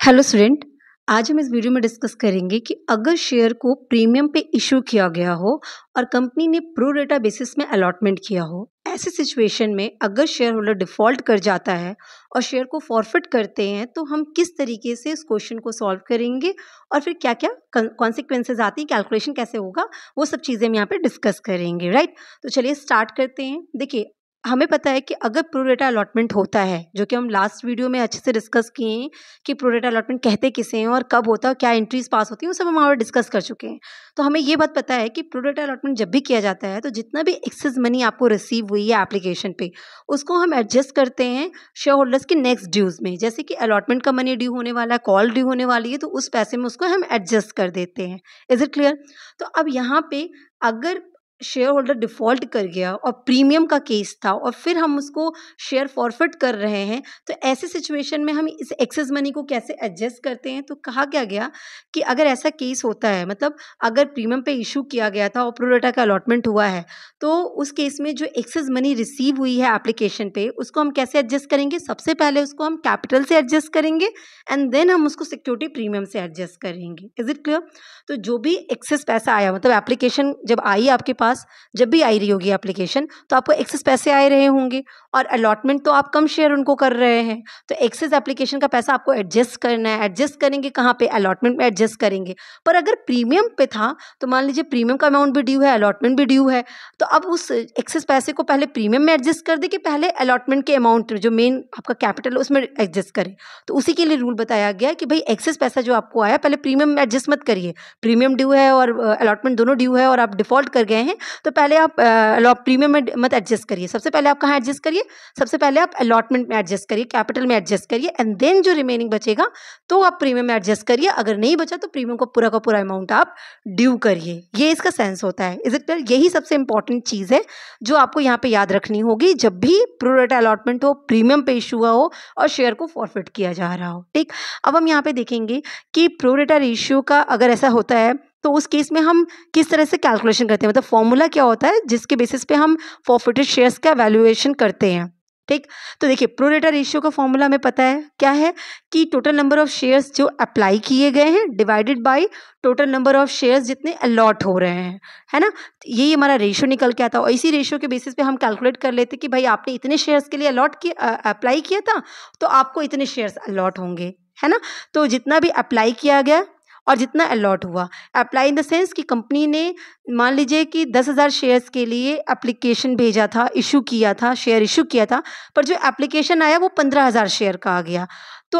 Hello student. आज हम इस वीडियो में डिस्कस करेंगे कि अगर शेयर को प्रीमियम पे इशू किया गया हो और कंपनी ने प्रो रेटा बेसिस में अलॉटमेंट किया हो, ऐसे सिचुएशन में अगर शेयर होल्डर डिफॉल्ट कर जाता है और शेयर को फॉरफिट करते हैं तो हम किस तरीके से इस क्वेश्चन को सॉल्व करेंगे और फिर क्या क्या कॉन्सिक्वेंसेज आती हैं, कैलकुलेशन कैसे होगा, वो सब चीज़ें हम यहाँ पे डिस्कस करेंगे। राइट, तो चलिए स्टार्ट करते हैं। देखिए, हमें पता है कि अगर प्रो रेटा अलॉटमेंट होता है, जो कि हम लास्ट वीडियो में अच्छे से डिस्कस किए हैं कि प्रो रेटा अलॉटमेंट कहते किसे हैं और कब होता है, क्या एंट्रीज पास होती हैं, वो सब हम और डिस्कस कर चुके हैं। तो हमें ये बात पता है कि प्रो रेटा अलॉटमेंट जब भी किया जाता है तो जितना भी एक्सेस मनी आपको रिसीव हुई है एप्लीकेशन पे, उसको हम एडजस्ट करते हैं शेयर होल्डर्स के नेक्स्ट ड्यूज में। जैसे कि अलॉटमेंट का मनी ड्यू होने वाला है, कॉल ड्यू होने वाली है, तो उस पैसे में उसको हम एडजस्ट कर देते हैं। Is it clear? तो अब यहाँ पे अगर शेयर होल्डर डिफॉल्ट कर गया और प्रीमियम का केस था और फिर हम उसको शेयर फॉरफिट कर रहे हैं, तो ऐसे सिचुएशन में हम इस एक्सेस मनी को कैसे एडजस्ट करते हैं। तो कहा क्या गया कि अगर ऐसा केस होता है, मतलब अगर प्रीमियम पे इशू किया गया था और प्रो रेटा का अलॉटमेंट हुआ है, तो उस केस में जो एक्सेस मनी रिसीव हुई है एप्लीकेशन पे, उसको हम कैसे एडजस्ट करेंगे। सबसे पहले उसको हम कैपिटल से एडजस्ट करेंगे एंड देन हम उसको सिक्योरिटी प्रीमियम से एडजस्ट करेंगे। Is it clear? तो जो भी एक्सेस पैसा आया, मतलब एप्लीकेशन जब आई आपके पास, जब भी आई रही होगी एप्लीकेशन, तो आपको एक्सेस पैसे आए रहे होंगे और अलॉटमेंट तो आप कम शेयर उनको कर रहे हैं, तो एक्सेस एप्लीकेशन का पैसा आपको एडजस्ट करना है। एडजस्ट करेंगे कहाँ पे? अलॉटमेंट में एडजस्ट करेंगे। पर अगर प्रीमियम पे था तो मान लीजिए प्रीमियम का अमाउंट भी ड्यू है, अलॉटमेंट भी ड्यू है, तो अब उस एक्सेस पैसे को पहले प्रीमियम में एडजस्ट कर दे कि पहले अलॉटमेंट के अमाउंट जो मेन आपका कैपिटल है उसमें एडजस्ट करें। तो उसी के लिए रूल बताया गया कि भाई एक्सेस पैसा जो आपको आया पहले प्रीमियम में एडजस्ट मत करिए। प्रीमियम ड्यू है और अलॉटमेंट दोनों ड्यू है और आप डिफॉल्ट कर गए हैं, तो पहले आप प्रीमियम में मत एडजस्ट करिए। सबसे पहले आप कहाँ एडजस्ट करिए? सबसे पहले आप अलॉटमेंट में एडजस्ट करिए, कैपिटल में एडजस्ट करिए एंड देन जो रिमेनिंग बचेगा तो आप प्रीमियम में एडजस्ट करिए। अगर नहीं बचा तो प्रीमियम का पूरा अमाउंट आप ड्यू करिए। ये इसका सेंस होता है। Is it clear? यही सबसे इंपॉर्टेंट चीज़ है जो आपको यहाँ पे याद रखनी होगी जब भी प्रो रेटा अलॉटमेंट हो, प्रीमियम पे इशू हुआ हो और शेयर को फॉरफिट किया जा रहा हो। ठीक, अब हम यहाँ पे देखेंगे कि प्रो रेटा रेशियो का अगर ऐसा होता है तो उस केस में हम किस तरह से कैलकुलेशन करते हैं, मतलब फॉर्मूला क्या होता है जिसके बेसिस पे हम फॉरफिटेड शेयर्स का वैल्यूएशन करते हैं। ठीक, तो देखिए प्रो रेटा रेशियो का फॉर्मूला हमें पता है क्या है कि टोटल नंबर ऑफ शेयर्स जो अप्लाई किए गए हैं divided by total number of shares जितने अलॉट हो रहे हैं, है ना। ये हमारा रेशियो निकल के आता है और इसी रेशियो के बेसिस पे हम कैलकुलेट कर लेते कि भाई आपने इतने शेयर्स के लिए अप्लाई किया था तो आपको इतने शेयर्स अलॉट होंगे, है ना। तो जितना भी अप्लाई किया गया और जितना अलॉट हुआ, अप्लाई इन द सेंस कि कंपनी ने मान लीजिए कि 10,000 शेयर्स के लिए एप्लीकेशन भेजा था, इशू किया था, शेयर इशू किया था, पर जो एप्लीकेशन आया वो 15,000 शेयर का आ गया। तो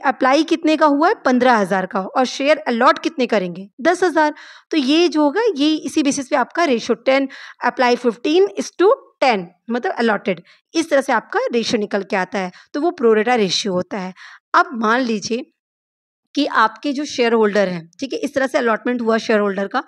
अप्लाई कितने का हुआ है? 15,000 का, और शेयर अलॉट कितने करेंगे? 10,000। तो ये जो होगा ये इसी बेसिस पे आपका रेशियो 10 अप्लाई 15:10 मतलब अलॉटेड, इस तरह से आपका रेशियो निकल के आता है। तो वो प्रो रेटा रेशियो होता है। अब मान लीजिए कि आपके जो शेयर होल्डर हैं, ठीक है, इस तरह से अलॉटमेंट हुआ शेयर होल्डर का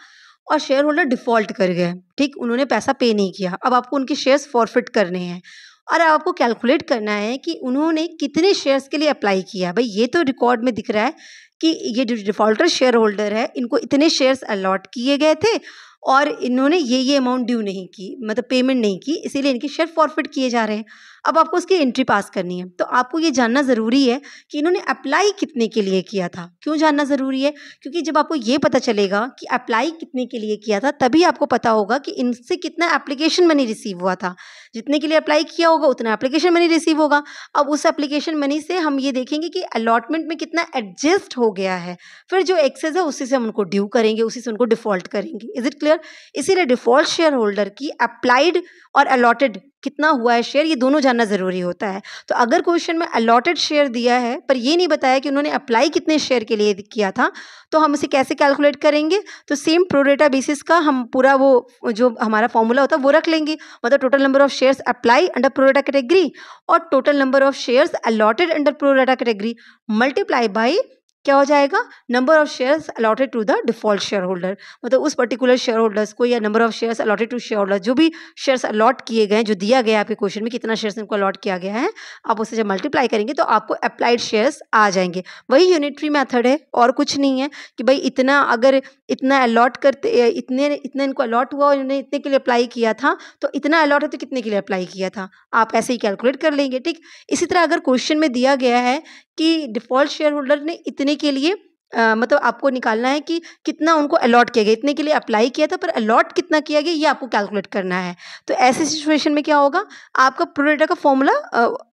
और शेयर होल्डर डिफॉल्ट कर गए, ठीक, उन्होंने पैसा पे नहीं किया। अब आपको उनके शेयर्स फॉरफिट करने हैं और आपको कैलकुलेट करना है कि उन्होंने कितने शेयर्स के लिए अप्लाई किया। भाई ये तो रिकॉर्ड में दिख रहा है कि ये जो डिफॉल्टर शेयर होल्डर है इनको इतने शेयर्स अलॉट किए गए थे और इन्होंने ये अमाउंट ड्यू नहीं की, मतलब पेमेंट नहीं की, इसीलिए इनके शेयर फॉरफिट किए जा रहे हैं। अब आपको उसकी एंट्री पास करनी है, तो आपको ये जानना ज़रूरी है कि इन्होंने अप्लाई कितने के लिए किया था। क्यों जानना ज़रूरी है? क्योंकि जब आपको ये पता चलेगा कि अप्लाई कितने के लिए किया था, तभी आपको पता होगा कि इनसे कितना एप्लीकेशन मनी रिसीव हुआ था। जितने के लिए अप्लाई किया होगा उतना एप्लीकेशन मनी रिसीव होगा। अब उस एप्लीकेशन मनी से हम ये देखेंगे कि अलॉटमेंट में कितना एडजस्ट हो गया है, फिर जो एक्सेस है उसी से हम उनको ड्यू करेंगे, उसी से उनको डिफॉल्ट करेंगे। Is it clear? इसीलिए डिफॉल्ट शेयर होल्डर की अप्लाइड और अलॉटेड कितना हुआ है शेयर, ये दोनों जानना ज़रूरी होता है। तो अगर क्वेश्चन में अलॉटेड शेयर दिया है पर ये नहीं बताया कि उन्होंने अप्लाई कितने शेयर के लिए किया था, तो हम उसे कैसे कैलकुलेट करेंगे? तो सेम प्रो रेटा बेसिस का हम पूरा वो जो हमारा फॉर्मूला होता है वो रख लेंगे, मतलब total number of shares apply under pro rata category और total number of shares allotted under pro rata category multiply by क्या हो जाएगा, number of shares allotted to the default share holder, मतलब उस पर्टिकुलर शेयर होल्डर्स को, या number of shares allotted to share holder, जो भी शेयर्स अलॉट किए गए हैं, जो दिया गया है आपके क्वेश्चन में कितना शेयर्स इनको अलॉट किया गया है, आप उसे जब मल्टीप्लाई करेंगे तो आपको अप्लाइड शेयर्स आ जाएंगे। वही यूनिटरी मेथड है और कुछ नहीं है कि भाई इतना, अगर इतना अलॉट करते, इतने इनको अलॉट हुआ और इन्होंने इतने के लिए अप्लाई किया था, तो इतना अलॉट है तो कितने के लिए अप्लाई किया था, आप ऐसे ही कैलकुलेट कर लेंगे। ठीक, इसी तरह अगर क्वेश्चन में दिया गया है कि डिफॉल्ट शेयर होल्डर ने इतने के लिए मतलब आपको निकालना है कि कितना उनको अलॉट किया गया, इतने के लिए अप्लाई किया था पर अलॉट कितना किया गया, ये आपको कैलकुलेट करना है। तो ऐसे सिचुएशन में क्या होगा, आपका प्रोरेटा का फॉर्मूला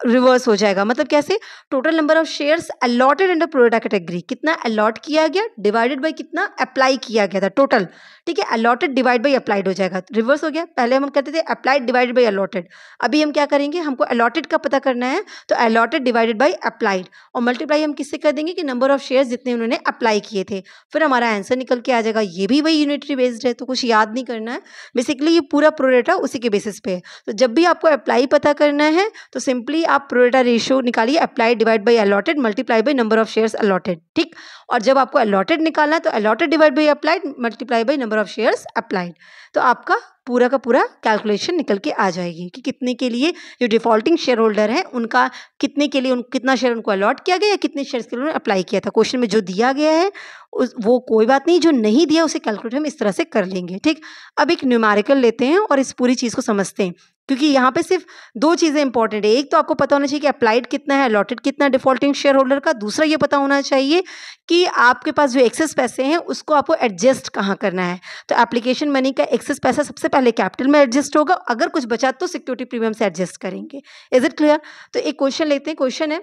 रिवर्स हो जाएगा। मतलब कैसे, total number of shares allotted under pro rata category, कितना अलॉट किया गया डिवाइडेड बाय कितना अप्लाई किया गया था टोटल। ठीक है, अलॉटेड डिवाइड बाई अप्लाइड हो जाएगा, रिवर्स हो गया। पहले हम करते थे अप्लाइड डिवाइडेड बाई अलॉटेड, अभी हम क्या करेंगे, हमको अलॉटेड का पता करना है, तो अलॉटेड डिवाइडेड बाई अप्लाइड, और मल्टीप्लाई हम किससे कर देंगे कि नंबर ऑफ शेयर्स जितने उन्होंने अप्लाई किए थे, फिर हमारा आंसर निकल के आ जाएगा। ये भी वही यूनिटरी बेस्ड है, तो कुछ याद नहीं करना है, बेसिकली ये पूरा प्रोरेटा उसी के बेसिस पे है। तो जब भी आपको अप्लाई पता करना है तो सिंपली आप प्रोरेटा रेशियो निकालिए, applied divide by allotted multiply by number of shares allotted. ठीक, और जब आपको अलॉटेड निकालना है तो allotted divide by applied multiply by number of shares applied, तो आपका पूरा का पूरा कैलकुलेशन निकल के आ जाएगी कि कितने के लिए जो डिफॉल्टिंग शेयर होल्डर है उनका कितने के लिए कितना शेयर उनको अलॉट किया गया या कितने शेयर्स के लिए उन्होंने अप्लाई किया था। क्वेश्चन में जो दिया गया है वो कोई बात नहीं, जो नहीं दिया उसे कैलकुलेट हम इस तरह से कर लेंगे। ठीक, अब एक न्यूमेरिकल लेते हैं और इस पूरी चीज़ को समझते हैं, क्योंकि यहाँ पे सिर्फ दो चीज़ें इंपॉर्टेंट है। एक तो आपको पता होना चाहिए कि अप्लाइड कितना है, अलॉटेड कितना डिफॉल्टिंग शेयर होल्डर का। दूसरा ये पता होना चाहिए कि आपके पास जो एक्सेस पैसे हैं उसको आपको एडजस्ट कहाँ करना है। तो एप्लीकेशन मनी का एक्सेस पैसा सबसे पहले कैपिटल में एडजस्ट होगा, अगर कुछ बचा तो सिक्योरिटी प्रीमियम से एडजस्ट करेंगे। Is it clear? तो एक क्वेश्चन लेते हैं। क्वेश्चन है,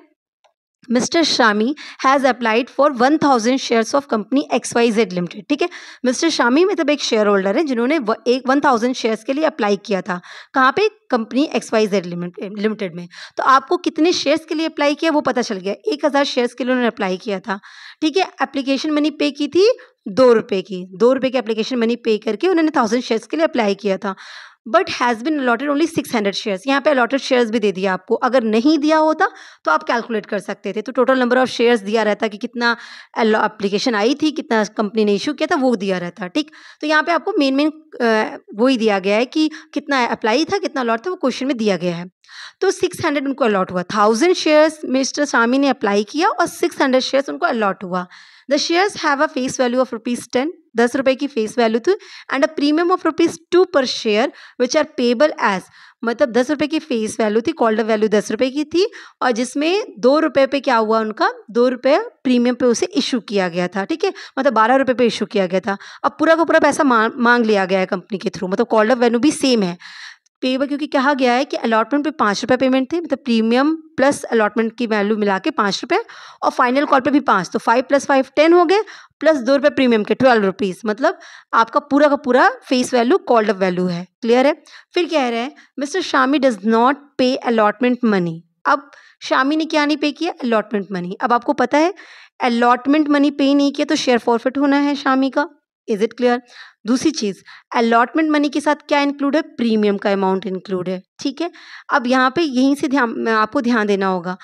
mister Shami has applied for 1000 shares of company XYZ limited. ठीक है, मिस्टर शामी मतलब एक शेयर होल्डर है जिन्होंने 1000 शेयर्स के लिए अप्लाई किया था। कहाँ पे? कंपनी XYZ लिमिटेड में। तो आपको कितने शेयर्स के लिए अप्लाई किया वो पता चल गया, 1000 शेयर्स के लिए उन्होंने अप्लाई किया था। ठीक है, एप्लीकेशन मनी पे की थी 2 रुपये की, 2 रुपये की एप्लीकेशन मनी पे करके उन्होंने 1000 शेयर्स के लिए अप्लाई किया था। But has been allotted only 600 shares, यहाँ पे अलॉटेड शेयर्स भी दे दिया आपको। अगर नहीं दिया होता तो आप कैलकुलेट कर सकते थे, तो टोटल नंबर ऑफ शेयर्स दिया रहता कि कितना एप्लीकेशन आई थी, कितना कंपनी ने इशू किया था, वो दिया रहता। ठीक, तो यहाँ पे आपको मेन वही दिया गया है कि कितना अप्लाई था, कितना अलॉट था, वो क्वेश्चन में दिया गया है। तो 600 उनको अलॉट हुआ, 1000 शेयर्स मिस्टर शामी ने अप्लाई किया और 600 शेयर्स उनको अलॉट हुआ। The shares have a face value of ₹10, 10 रुपये की फेस वैल्यू थी, एंड अ प्रीमियम ऑफ ₹2 पर share which are payable as, मतलब 10 रुपये की फेस वैल्यू थी, कॉल्ड अप वैल्यू 10 रुपये की थी, और जिसमें 2 रुपये पे क्या हुआ, उनका 2 रुपये प्रीमियम पे उसे इशू किया गया था। ठीक है, मतलब 12 रुपये पे इशू किया गया था। अब पूरा का पूरा पैसा मांग लिया गया है कंपनी के थ्रू, मतलब कॉल्ड अप वैल्यू भी सेम है। पेबल क्योंकि कहा गया है कि अलॉटमेंट पे 5 रुपये पेमेंट थे, मतलब प्रीमियम प्लस अलॉटमेंट की वैल्यू मिला के 5 रुपये, और फाइनल कॉल पे भी 5, तो 5 + 5 10 हो गए, प्लस 2 रुपये प्रीमियम के 12 रुपीज़, मतलब आपका पूरा का पूरा face value called up value है। क्लियर है? फिर कह रहे हैं मिस्टर शामी डज नॉट पे अलॉटमेंट मनी। अब शामी ने क्या नहीं पे किया? Allotment money. अब आपको पता है अलॉटमेंट मनी पे नहीं किया तो शेयर फॉरफिट होना है शामी का। Is it clear? दूसरी चीज़, अलॉटमेंट मनी के साथ क्या इंक्लूड है? प्रीमियम का अमाउंट इंक्लूड है। ठीक है, अब यहाँ पे यहीं से आपको ध्यान देना होगा।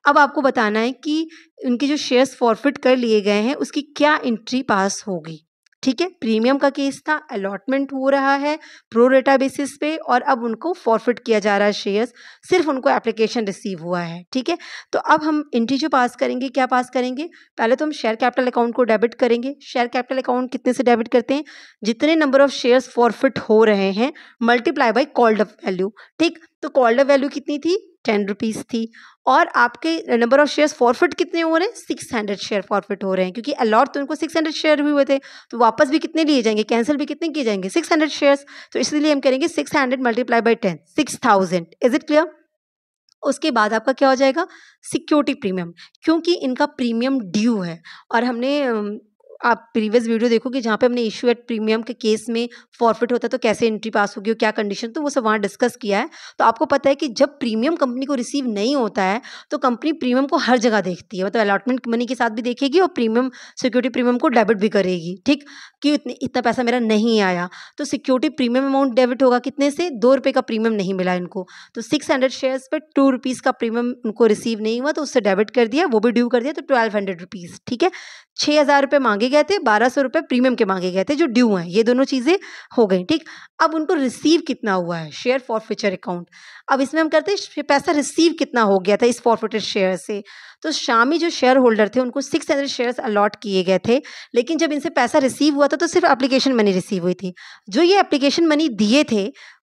अब आपको बताना है कि उनके जो शेयर्स फॉरफिट कर लिए गए हैं उसकी क्या एंट्री पास होगी। ठीक है, प्रीमियम का केस था, अलॉटमेंट हो रहा है प्रो रेटा बेसिस पे, और अब उनको फॉरफिट किया जा रहा है शेयर्स, सिर्फ उनको एप्लीकेशन रिसीव हुआ है। ठीक है, तो अब हम एंट्री जो पास करेंगे, क्या पास करेंगे? पहले तो हम शेयर कैपिटल अकाउंट को डेबिट करेंगे। शेयर कैपिटल अकाउंट कितने से डेबिट करते हैं? जितने नंबर ऑफ शेयर्स फॉरफिट हो रहे हैं multiply by called up value. ठीक, तो कॉल्ड अप वैल्यू कितनी थी? 10 रुपीज़ थी, और आपके नंबर ऑफ शेयर्स फॉरफिट कितने हो रहे हैं? 600 शेयर फॉरफिट हो रहे हैं, क्योंकि अलॉट तो उनको 600 शेयर भी हुए थे, तो वापस भी कितने लिए जाएंगे, कैंसिल भी कितने किए जाएंगे? 600 शेयर्स। तो इसलिए हम करेंगे 600 multiply by 10, 6000। Is it clear? उसके बाद आपका क्या हो जाएगा? सिक्योरिटी प्रीमियम, क्योंकि इनका प्रीमियम ड्यू है, और हमने आप प्रीवियस वीडियो देखोगे जहाँ पे हमने इशू एट प्रीमियम के केस में फॉरफिट होता है तो कैसे एंट्री पास होगी और क्या कंडीशन, तो वो सब वहाँ डिस्कस किया है। तो आपको पता है कि जब प्रीमियम कंपनी को रिसीव नहीं होता है तो कंपनी प्रीमियम को हर जगह देखती है, मतलब अलॉटमेंट मनी के साथ भी देखेगी और प्रीमियम सिक्योरिटी प्रीमियम को डेबिट भी करेगी, ठीक, कि इतना पैसा मेरा नहीं आया तो सिक्योरिटी प्रीमियम अमाउंट डेबिट होगा कितने से, 2 रुपये का प्रीमियम नहीं मिला इनको, तो 600 शेयर्स पे 2 रुपीज़ का प्रीमियम उनको रिसीव नहीं हुआ तो उससे डेबिट कर दिया, वो भी ड्यू कर दिया, तो 1200 रुपीज़, ठीक है। 6,000 रुपये मांगे गए थे, 1200 रुपये प्रीमियम के मांगे गए थे जो ड्यू हैं, ये दोनों चीज़ें हो गई, ठीक। अब उनको रिसीव कितना हुआ है, शेयर फॉरफिचर अकाउंट। अब इसमें हम करते हैं पैसा रिसीव कितना हो गया था इस फॉरफिटेड शेयर से। तो शामी जो शेयर होल्डर थे उनको 600 शेयर्स अलॉट किए गए थे, लेकिन जब इनसे पैसा रिसीव हुआ था तो सिर्फ एप्लीकेशन मनी रिसीव हुई थी। जो ये एप्लीकेशन मनी दिए थे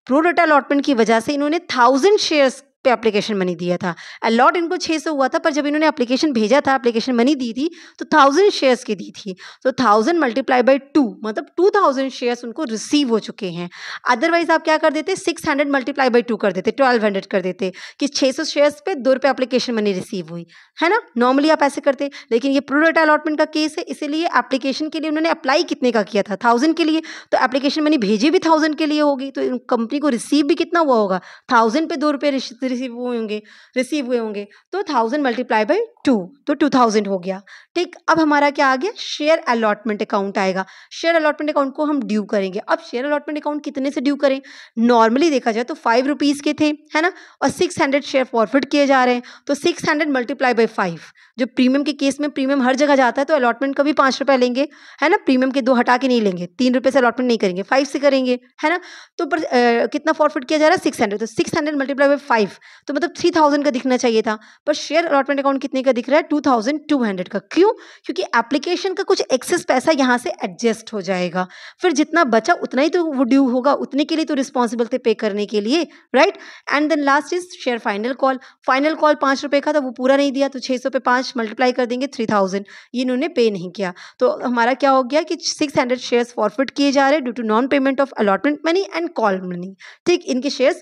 प्रो रेटा अलॉटमेंट की वजह से इन्होंने 1000 शेयर्स पे एप्लीकेशन मनी दिया था। अलॉट इनको 600 हुआ था, पर जब इन्होंने एप्लीकेशन भेजा था, एप्लीकेशन मनी दी थी तो 1000 शेयर्स की दी थी, तो 1000 मल्टीप्लाई बाई 2 मतलब 2000 शेयर्स उनको रिसीव हो चुके हैं। अदरवाइज आप क्या कर देते, 600 मल्टीप्लाई बाई 2 कर देते, 1200 कर देते कि 600 शेयर्स पे 2 रुपये एप्लीकेशन मनी रिसीव हुई, है ना, नॉर्मली आप ऐसे करते। लेकिन ये प्रो रेटा अलॉटमेंट का केस है, इसीलिए एप्लीकेशन के लिए उन्होंने अप्लाई कितने का किया था, 1000 के लिए, तो एप्लीकेशन मनी भेजी भी 1000 के लिए होगी, तो कंपनी को रिसीव भी कितना हुआ होगा, 1000 पे 2 रुपये रिसीव हुए होंगे, तो 1000 मल्टीप्लाई बाई 2 तो 2000 हो गया, ठीक। अब हमारा क्या आ गया, शेयर अलॉटमेंट अकाउंट आएगा। शेयर अलॉटमेंट अकाउंट को हम ड्यू करेंगे। अब शेयर अलॉटमेंट अकाउंट कितने से ड्यू करें, नॉर्मली देखा जाए तो 5 रुपीज़ के थे, है ना, और 600 शेयर फॉरफिट किए जा रहे हैं, तो 600 मल्टीप्लाई बाई 5, जो प्रीमियम के केस में प्रीमियम हर जगह जाता है तो अलॉटमेंट का भी 5 रुपये लेंगे, है ना, प्रीमियम के 2 हटा के नहीं लेंगे, 3 रुपये से अलॉटमेंट नहीं करेंगे, 5 से करेंगे, है ना। तो पर कितना फॉरफिट किया जा रहा है, 600, तो 600 मल्टीप्लाई बाई 5 तो मतलब 3000 का दिखना चाहिए था, पर शेयर अलॉटमेंट अकाउंट कितने का दिख रहा है, 2200 का। क्यों, क्योंकि एप्लीकेशन का कुछ एक्सेस पैसा यहाँ से एडजस्ट हो जाएगा, फिर जितना बचा उतना ही तो वो ड्यू होगा, उतने के लिए तो रिस्पॉन्सिबल थे पे करने के लिए, right. And then last is share final call. Final call 5 रुपये का था, वो पूरा नहीं दिया, तो 600 पे 5 मल्टीप्लाई कर देंगे 3000, ये इन्होंने पे नहीं किया, तो हमारा क्या हो गया कि 600 शेयर्स फॉरफिट किए जा रहे हैं due to non payment of allotment money and call money, ठीक, इनके शेयर्स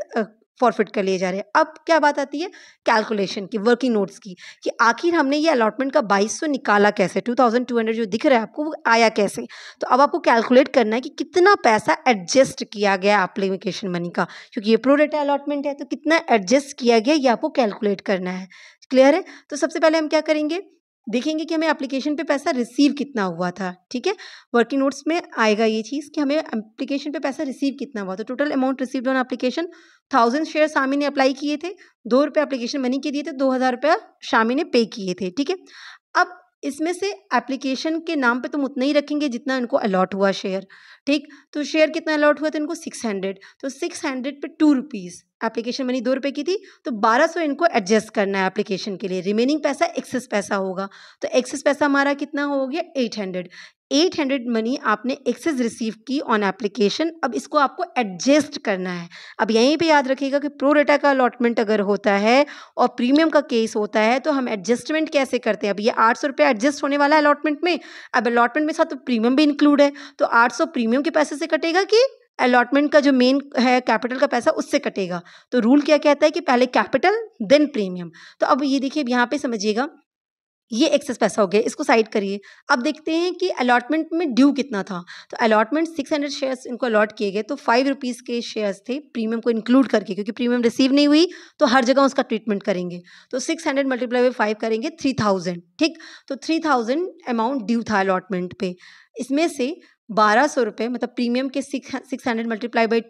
फॉरफिट कर लिए जा रहे हैं। अब क्या बात आती है कैलकुलेशन की, वर्किंग नोट्स की, कि आखिर हमने ये अलॉटमेंट का 2200 निकाला कैसे, 2200 जो दिख रहा है आपको वो आया कैसे। तो अब आपको कैलकुलेट करना है कि कितना पैसा एडजस्ट किया गया एप्लीकेशन मनी का, क्योंकि ये प्रो रेटा अलॉटमेंट है तो कितना एडजस्ट किया गया ये आपको कैलकुलेट करना है। क्लियर है, तो सबसे पहले हम क्या करेंगे, देखेंगे कि हमें एप्लीकेशन पे पैसा रिसीव कितना हुआ था, ठीक है। वर्किंग नोट्स में आएगा ये चीज़ कि हमें एप्लीकेशन पे पैसा रिसीव कितना हुआ, तो total amount received on application 1000 share Shami ने अप्लाई किए थे, 2 रुपये एप्लीकेशन मनी के दिए थे, 2000 रुपया शामी ने पे किए थे, ठीक है। अब इसमें से एप्लीकेशन के नाम पे तुम उतना ही रखेंगे जितना इनको अलॉट हुआ शेयर, ठीक। तो शेयर कितना अलॉट हुआ था इनको 600, तो 600 पे 2 रुपीज़, एप्लीकेशन मनी 2 रुपये की थी, तो 1200 इनको एडजस्ट करना है एप्लीकेशन के लिए, रिमेनिंग पैसा एक्सेस पैसा होगा, तो एक्सेस पैसा हमारा कितना हो गया 800 मनी आपने एक्सेस रिसीव की ऑन एप्लीकेशन। अब इसको आपको एडजस्ट करना है। अब यहीं पे याद रखिएगा कि प्रो रेटा का अलॉटमेंट अगर होता है और प्रीमियम का केस होता है तो हम एडजस्टमेंट कैसे करते हैं। अब ये 800 रुपये एडजस्ट होने वाला है अलॉटमेंट में, अब अलॉटमेंट में साथ तो प्रीमियम भी इंक्लूड है, तो 800 प्रीमियम के पैसे से कटेगा कि अलॉटमेंट का जो मेन है कैपिटल का पैसा उससे कटेगा। तो रूल क्या कहता है कि पहले कैपिटल देन प्रीमियम। तो अब ये देखिए यहाँ पे समझिएगा, ये एक्सेस पैसा हो गया, इसको साइड करिए। अब देखते हैं कि अलॉटमेंट में ड्यू कितना था। तो अलॉटमेंट 600 शेयर्स इनको अलॉट किए गए, तो 5 रुपीज़ के शेयर्स थे प्रीमियम को इंक्लूड करके, क्योंकि प्रीमियम रिसीव नहीं हुई तो हर जगह उसका ट्रीटमेंट करेंगे। तो 600 मल्टीप्लाई बाई 5 करेंगे 3000, ठीक। तो 3000 अमाउंट ड्यू था अलॉटमेंट पे। इसमें से 1200 रुपये मतलब प्रीमियम के 600 मल्टीप्लाई बाई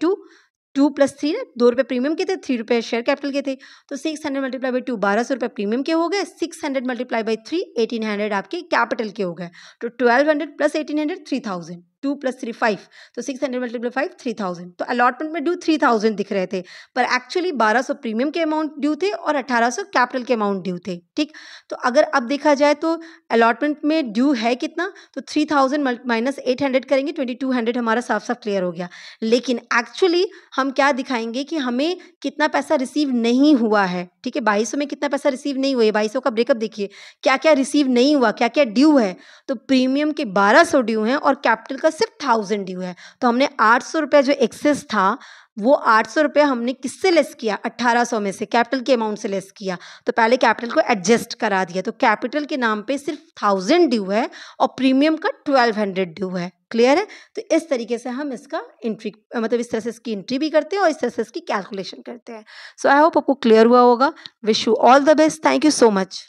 2 प्लस 3 ना, 2 रुपये प्रीमियम के थे, 3 रुपये शेयर कैपिटल के थे, तो 600 मल्टीप्लाई बाई 2 1200 रुपये प्रीमियम के हो गए, 600 मल्टीप्लाई बाई 3 1800 आपके कैपिटल के हो गए, तो 1200 प्लस 1800 3000, 2 प्लस 3 5, तो 600 मल्टीप्लाई 5 3000। तो अलॉटमेंट में ड्यू 3000 दिख रहे थे, पर एक्चुअली 1200 प्रीमियम के अमाउंट ड्यू थे और 1800 कैपिटल के अमाउंट ड्यू थे, ठीक। तो अगर अब देखा जाए तो अलॉटमेंट में ड्यू है कितना, तो 3000 माइनस 800 करेंगे 2200, हमारा साफ साफ क्लियर हो गया। लेकिन एक्चुअली हम क्या दिखाएंगे कि हमें कितना पैसा रिसीव नहीं हुआ है, ठीक है। 2200 में कितना पैसा रिसीव नहीं हुआ है, 2200 का ब्रेकअप देखिए, क्या क्या रिसीव नहीं हुआ, क्या क्या ड्यू है। तो प्रीमियम के 1200 ड्यू हैं और कैपिटल का का सिर्फ 1000 ड्यू है, तो हमने 800 रुपये जो एक्सेस था वो 800 रुपये हमने किससे लेस किया, 1800 में से, कैपिटल के अमाउंट से लेस किया। तो पहले कैपिटल को एडजस्ट करा दिया, तो कैपिटल के नाम पे सिर्फ 1000 ड्यू है और प्रीमियम का 1200 ड्यू है। क्लियर है? तो इस तरीके से हम इसका एंट्री, मतलब इस तरह से इसकी एंट्री भी करते हैं और इस तरह से इसकी कैलकुलेशन करते हैं। सो आई होप आपको क्लियर हुआ होगा। Wish you all the best. Thank you so much.